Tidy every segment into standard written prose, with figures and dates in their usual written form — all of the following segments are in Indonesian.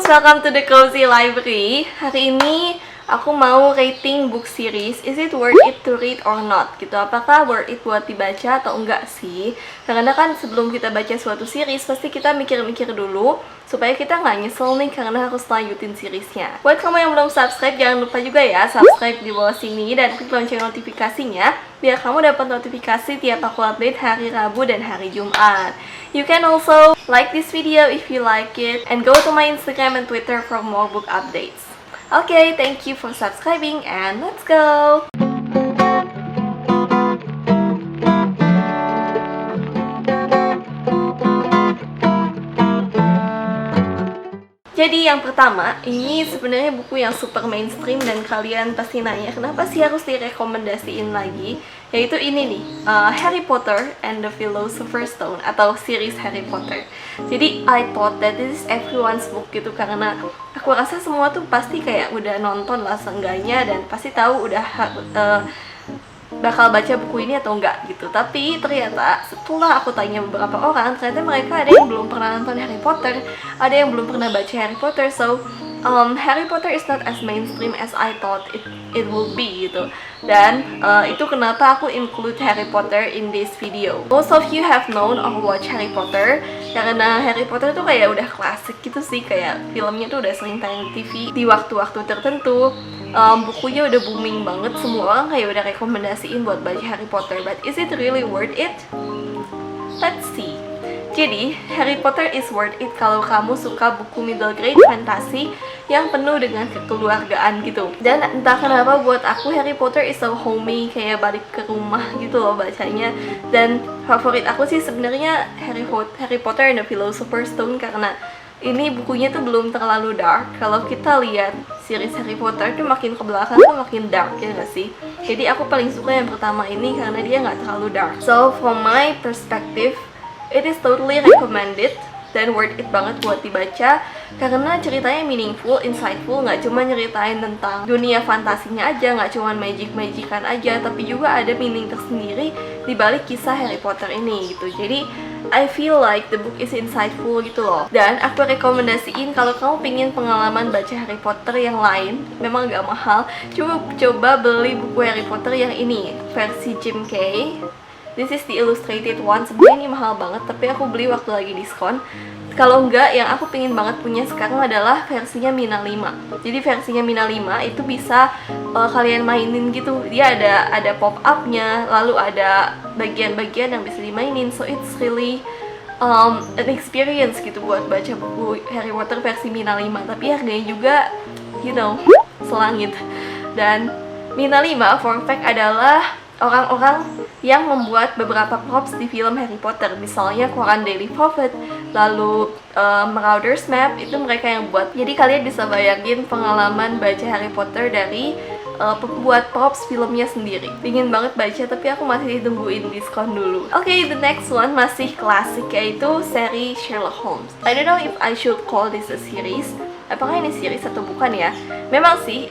welcome to the Cozy Library. Hari ini aku mau rating book series. Is it worth it to read or not? Gitu. Apakah worth it buat dibaca atau enggak sih? Karena kan sebelum kita baca suatu series, pasti kita mikir-mikir dulu supaya kita nggak nyesel nih karena harus lanjutin seriesnya. Buat kamu yang belum subscribe, jangan lupa juga ya subscribe di bawah sini dan klik lonceng notifikasinya biar kamu dapat notifikasi tiap aku update hari Rabu dan hari Jumat. You can also like this video if you like it and go to my Instagram and Twitter for more book updates. Okay, thank you for subscribing and let's go! Jadi yang pertama, ini sebenarnya buku yang super mainstream dan kalian pasti nanya kenapa sih harus direkomendasiin lagi. Yaitu ini nih, Harry Potter and the Philosopher's Stone atau series Harry Potter. Jadi I thought that this is everyone's book gitu karena aku rasa semua tuh pasti kayak udah nonton lah seenggaknya dan pasti tahu udah bakal baca buku ini atau enggak gitu. Tapi ternyata setelah aku tanya beberapa orang, ternyata mereka ada yang belum pernah nonton Harry Potter, ada yang belum pernah baca Harry Potter. So Harry Potter is not as mainstream as I thought it will be gitu. Dan itu kenapa aku include Harry Potter in this video. Most of you have known or watch Harry Potter karena Harry Potter tuh kayak udah klasik gitu sih, kayak filmnya tuh udah sering tayang di TV di waktu-waktu tertentu. Bukunya udah booming banget, semua orang kayak udah rekomendasiin buat baca Harry Potter. But is it really worth it? Let's see. Jadi, Harry Potter is worth it kalau kamu suka buku middle grade fantasy yang penuh dengan kekeluargaan gitu. Dan entah kenapa buat aku Harry Potter is so homey, kayak balik ke rumah gitu loh bacanya. Dan favorit aku sih sebenarnya Harry Potter and the Philosopher's Stone karena ini bukunya tuh belum terlalu dark. Kalau kita lihat series Harry Potter tuh makin ke belakang tuh makin dark ya nggak sih? Jadi aku paling suka yang pertama ini karena dia nggak terlalu dark. So from my perspective, it is totally recommended dan worth it banget buat dibaca karena ceritanya meaningful, insightful, nggak cuma nyeritain tentang dunia fantasinya aja, nggak cuma magic-magican aja, tapi juga ada meaning tersendiri di balik kisah Harry Potter ini gitu. Jadi I feel like the book is insightful gitu loh. Dan aku rekomendasiin kalau kamu pingin pengalaman baca Harry Potter yang lain, memang gak mahal, coba beli buku Harry Potter yang ini, versi Jim Kay. This is the illustrated one. Sebenarnya ini mahal banget, tapi aku beli waktu lagi diskon. Kalau enggak, yang aku pingin banget punya sekarang adalah versinya Mina 5. Jadi versinya Mina 5 itu bisa kalian mainin gitu. Dia ada pop-up-nya, lalu ada bagian-bagian yang bisa dimainin. So it's really an experience gitu buat baca buku Harry Potter versi Mina 5. Tapi harganya juga, you know, selangit. Dan Mina 5, for fact, adalah orang-orang yang membuat beberapa props di film Harry Potter. Misalnya koran Daily Prophet, lalu Marauder's Map, itu mereka yang buat. Jadi kalian bisa bayangin pengalaman baca Harry Potter dari pembuat props filmnya sendiri. Pingin banget baca, tapi aku masih tungguin diskon dulu. Okay, the next one masih klasik, yaitu seri Sherlock Holmes. I don't know if I should call this a series. Apakah ini series atau bukan ya? Memang sih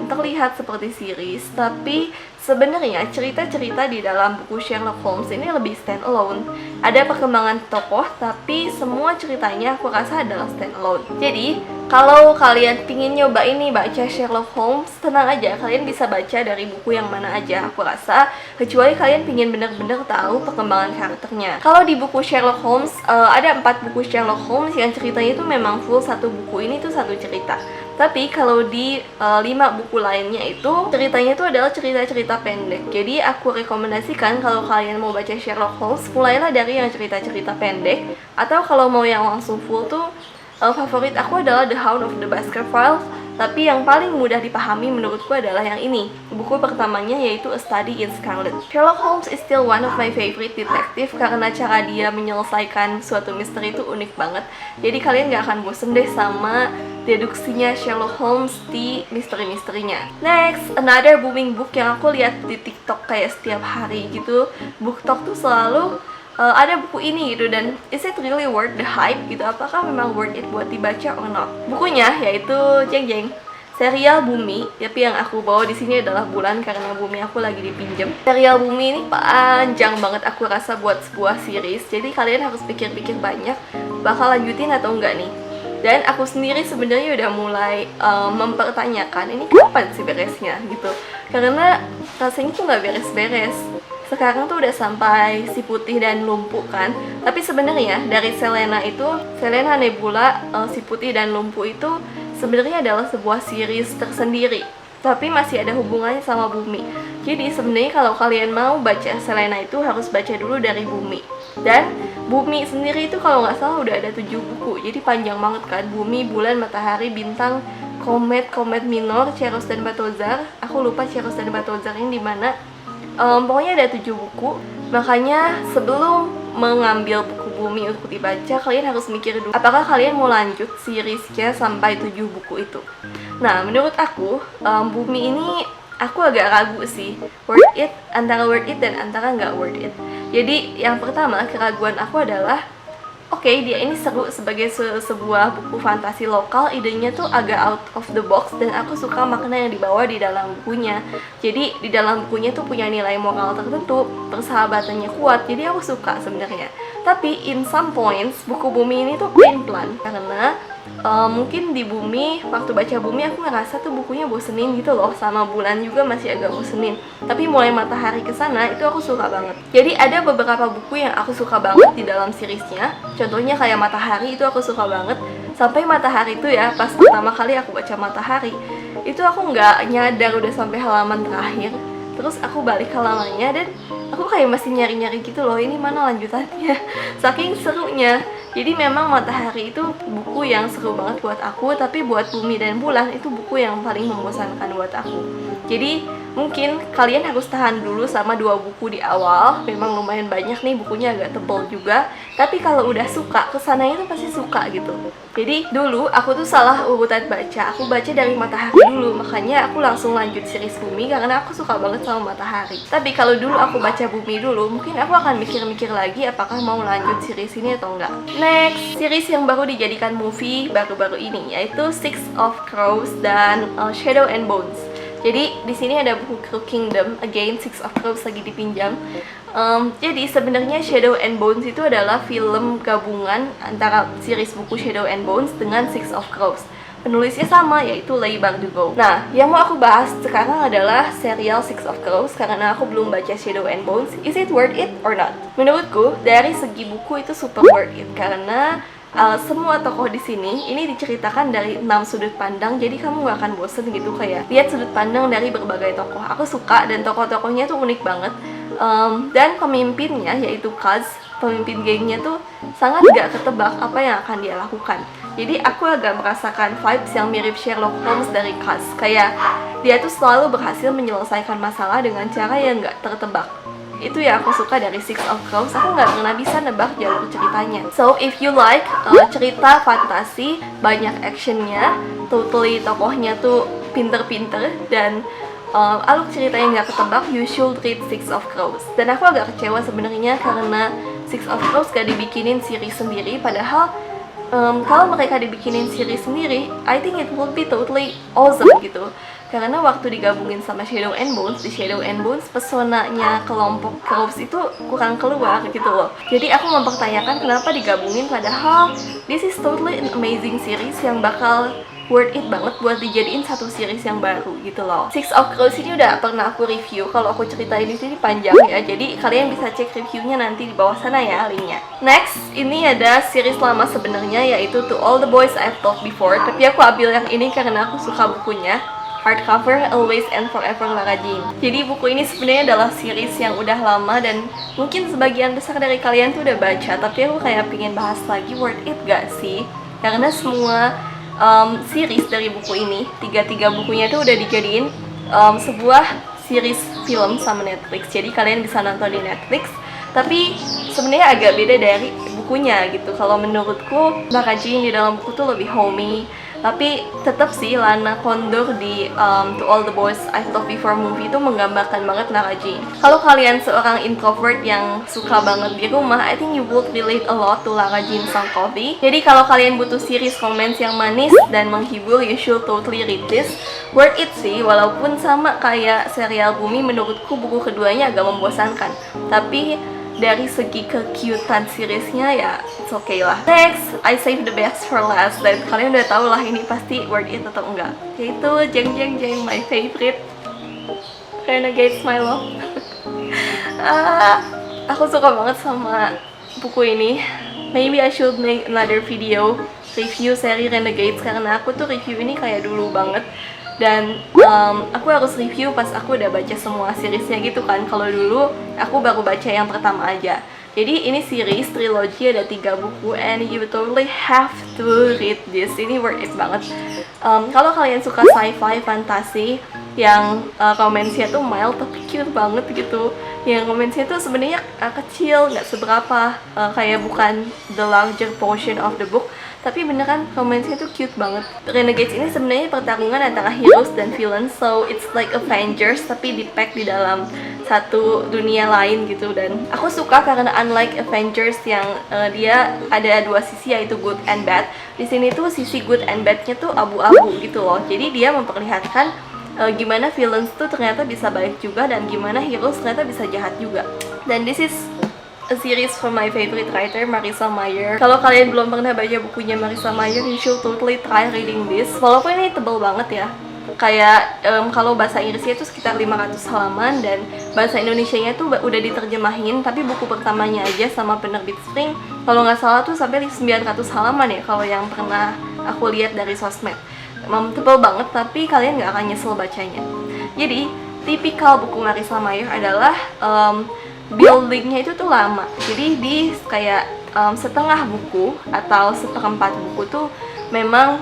terlihat seperti series, tapi sebenarnya cerita-cerita di dalam buku Sherlock Holmes ini lebih stand alone. Ada perkembangan tokoh, tapi semua ceritanya aku rasa adalah stand alone. Jadi, kalau kalian pingin nyoba ini baca Sherlock Holmes, tenang aja, kalian bisa baca dari buku yang mana aja aku rasa, kecuali kalian pingin bener-bener tahu perkembangan karakternya. Kalau di buku Sherlock Holmes, ada 4 buku Sherlock Holmes yang ceritanya itu memang full satu buku ini tuh satu cerita. Tapi kalau di 5 buku lainnya itu ceritanya itu adalah cerita-cerita pendek. Jadi aku rekomendasikan kalau kalian mau baca Sherlock Holmes, mulailah dari yang cerita-cerita pendek. Atau kalau mau yang langsung full tuh, favorit aku adalah The Hound of the Baskervilles. Tapi yang paling mudah dipahami menurutku adalah yang ini. Buku pertamanya yaitu A Study in Scarlet. Sherlock Holmes is still one of my favorite detective karena cara dia menyelesaikan suatu misteri itu unik banget. Jadi kalian gak akan bosen deh sama deduksinya Sherlock Holmes di misteri-misterinya. Next, another booming book yang aku lihat di TikTok kayak setiap hari gitu. BookTok tuh selalu ada buku ini gitu, dan is it really worth the hype gitu? Apakah memang worth it buat dibaca or not? Bukunya yaitu jeng serial Bumi, tapi yang aku bawa di sini adalah Bulan karena Bumi aku lagi dipinjem. Serial Bumi ini panjang banget aku rasa buat sebuah series, jadi kalian harus pikir-pikir banyak bakal lanjutin atau enggak nih. Dan aku sendiri sebenarnya udah mulai mempertanyakan ini kapan sih beresnya gitu. Karena rasanya tuh nggak beres-beres. Sekarang tuh udah sampai Si Putih dan Lumpuh kan. Tapi sebenarnya dari Selena Nebula, Si Putih dan Lumpuh itu sebenarnya adalah sebuah series tersendiri. Tapi masih ada hubungannya sama Bumi. Jadi sebenarnya kalau kalian mau baca Selena itu harus baca dulu dari Bumi. Dan Bumi sendiri itu kalau nggak salah udah ada 7 buku. Jadi panjang banget kan. Bumi, bulan, matahari, bintang, komet minor, Ceros dan Batozar. Aku lupa Ceros dan Batozar ini di mana. Pokoknya ada 7 buku. Makanya sebelum mengambil buku Bumi untuk dibaca, kalian harus mikir dulu apakah kalian mau lanjut seriesnya sampai 7 buku itu. Nah, menurut aku Bumi ini aku agak ragu sih, antara worth it dan antara nggak worth it. Jadi yang pertama, keraguan aku adalah oke, dia ini seru sebagai sebuah buku fantasi lokal, idenya tuh agak out of the box dan aku suka makna yang dibawa di dalam bukunya. Jadi di dalam bukunya tuh punya nilai moral tertentu, persahabatannya kuat, jadi aku suka sebenarnya. Tapi in some points, buku Bumi ini tuh plain karena mungkin di Bumi, waktu baca Bumi aku ngerasa tuh bukunya bosenin gitu loh, sama Bulan juga masih agak bosenin. Tapi mulai Matahari kesana itu aku suka banget. Jadi ada beberapa buku yang aku suka banget di dalam seriesnya. Contohnya kayak Matahari itu aku suka banget. Sampai Matahari itu ya, pas pertama kali aku baca Matahari, itu aku nggak nyadar udah sampai halaman terakhir. Terus aku balik halamannya dan aku kayak masih nyari-nyari gitu loh, ini mana lanjutannya. Saking serunya. Jadi memang Matahari itu buku yang seru banget buat aku, tapi buat Bumi dan Bulan itu buku yang paling membosankan buat aku. Jadi mungkin kalian harus tahan dulu sama 2 buku di awal. Memang lumayan banyak nih, bukunya agak tebal juga. Tapi kalau udah suka, kesananya tuh pasti suka gitu. Jadi dulu aku tuh salah urutan baca. Aku baca dari Matahari dulu, makanya aku langsung lanjut series Bumi karena aku suka banget sama Matahari. Tapi kalau dulu aku baca Bumi dulu, mungkin aku akan mikir-mikir lagi apakah mau lanjut series ini atau enggak. Next, series yang baru dijadikan movie baru-baru ini yaitu Six of Crows dan Shadow and Bones. Jadi di sini ada buku Crow Kingdom, again Six of Crows lagi dipinjam. Jadi sebenarnya Shadow and Bones itu adalah film gabungan antara series buku Shadow and Bones dengan Six of Crows. Penulisnya sama, yaitu Leigh Bardugo. Nah, yang mau aku bahas sekarang adalah serial Six of Crows karena aku belum baca Shadow and Bones. Is it worth it or not? Menurutku, dari segi buku itu super worth it karena semua tokoh di sini ini diceritakan dari 6 sudut pandang, jadi kamu gak akan bosen gitu kayak lihat sudut pandang dari berbagai tokoh. Aku suka dan tokoh-tokohnya tuh unik banget. Dan pemimpinnya yaitu Kaz, pemimpin gengnya tuh sangat gak ketebak apa yang akan dia lakukan. Jadi aku agak merasakan vibes yang mirip Sherlock Holmes dari Kaz. Kayak dia tuh selalu berhasil menyelesaikan masalah dengan cara yang gak tertebak. Itu yang aku suka dari Six of Crows. Aku nggak pernah bisa nebak jalur ceritanya. So if you like cerita fantasi, banyak actionnya, totally tokohnya tuh pinter-pinter dan alur ceritanya nggak ketebak, you should read Six of Crows. Dan aku agak kecewa sebenarnya karena Six of Crows gak dibikinin series sendiri, padahal kalau mereka dibikinin series sendiri, I think it would be totally awesome gitu. Karena waktu digabungin sama Shadow and Bones, di Shadow and Bones pesonanya kelompok Crows itu kurang keluar gitu loh. Jadi aku mempertanyakan kenapa digabungin, padahal this is totally an amazing series yang bakal worth it banget buat dijadiin satu series yang baru gitu loh. Six of Crows ini udah pernah aku review. Kalau aku ceritain di sini panjang ya, jadi kalian bisa cek reviewnya nanti di bawah sana ya linknya. Next, ini ada series lama sebenarnya yaitu To All the Boys I've Told Before. Tapi aku ambil yang ini karena aku suka bukunya. Hardcover, Always and Forever Lara Jean. Jadi buku ini sebenarnya adalah series yang udah lama dan mungkin sebagian besar dari kalian tuh udah baca. Tapi aku kayak pingin bahas lagi, worth it gak sih? Karena semua series dari buku ini, tiga bukunya tuh udah dijadiin sebuah series film sama Netflix. Jadi kalian bisa nonton di Netflix. Tapi sebenarnya agak beda dari bukunya gitu. Kalau menurutku, Lara Jean di dalam buku tuh lebih homey. Tapi tetap sih Lana Condor di To All the Boys I've Loved Before movie itu menggambarkan banget Lara Jean. Kalau kalian seorang introvert yang suka banget di rumah, I think you would relate a lot to Lara Jean Song Coffee. Jadi kalau kalian butuh series romance yang manis dan menghibur, you should totally read this. Worth it sih, walaupun sama kayak serial Bumi, menurutku buku keduanya agak membosankan. Tapi dari segi ke-cutean seriesnya ya it's okay lah. Next, I save the best for last, dan kalian udah tau lah ini pasti worth it atau enggak, yaitu Jeng Jeng Jeng, my favorite Renegades My Love. Aku suka banget sama buku ini. Maybe I should make another video review seri Renegades, karena aku tuh review ini kayak dulu banget. Dan aku harus review pas aku udah baca semua seriesnya gitu kan. Kalau dulu aku baru baca yang pertama aja. Jadi ini series trilogy, ada 3 buku, and you totally have to read this. Ini worth it banget. Kalau kalian suka sci-fi, fantasi yang romansnya tuh mild tapi cute banget gitu, yang romansnya tuh sebenarnya kecil, nggak seberapa, kayak bukan the larger portion of the book, tapi beneran romansnya tuh cute banget. Renegades ini sebenarnya pertarungan antara heroes dan villains, so it's like Avengers tapi di-pack di dalam satu dunia lain gitu. Dan aku suka karena unlike Avengers yang dia ada 2 sisi, yaitu good and bad, di sini tuh sisi good and badnya tuh abu-abu gitu loh. Jadi dia memperlihatkan gimana villains tuh ternyata bisa baik juga, dan gimana heroes ternyata bisa jahat juga. Dan this is a series from my favorite writer, Marissa Meyer. Kalau kalian belum pernah baca bukunya Marissa Meyer, you should totally try reading this. Walaupun ini tebal banget ya, kayak kalau bahasa Inggrisnya itu sekitar 500 halaman, dan bahasa Indonesianya tuh udah diterjemahin, tapi buku pertamanya aja sama penerbit Spring kalau nggak salah tuh sampai 900 halaman ya, kalau yang pernah aku lihat dari sosmed. Tebal banget, tapi kalian nggak akan nyesel bacanya. Jadi tipikal buku Marissa Meyer adalah buildingnya itu tuh lama. Jadi di kayak setengah buku atau seperempat buku tuh memang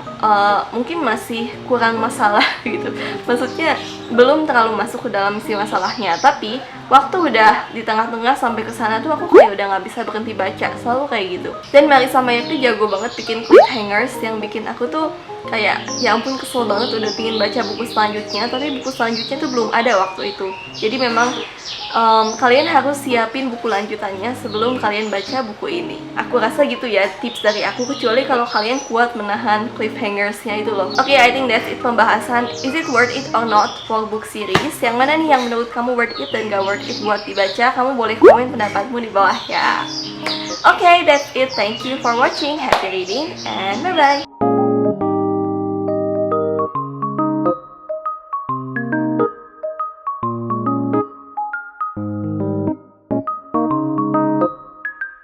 mungkin masih kurang masalah gitu. Maksudnya belum terlalu masuk ke dalam isi masalahnya, tapi waktu udah di tengah-tengah sampai ke sana tuh aku kayak udah nggak bisa berhenti baca, selalu kayak gitu. Dan Marissa Meyer tuh jago banget bikin cliffhangers yang bikin aku tuh kayak ya ampun kesel banget udah pingin baca buku selanjutnya, tapi buku selanjutnya tuh belum ada waktu itu. Jadi memang kalian harus siapin buku lanjutannya sebelum kalian baca buku ini. Aku rasa gitu ya tips dari aku, kecuali kalau kalian kuat menahan cliffhangersnya itu loh. Oke, I think that's it pembahasan is it worth it or not for book series. Yang mana nih yang menurut kamu worth it dan gak worth it buat dibaca? Kamu boleh komen pendapatmu di bawah ya. Oke, that's it. Thank you for watching. Happy reading and bye-bye.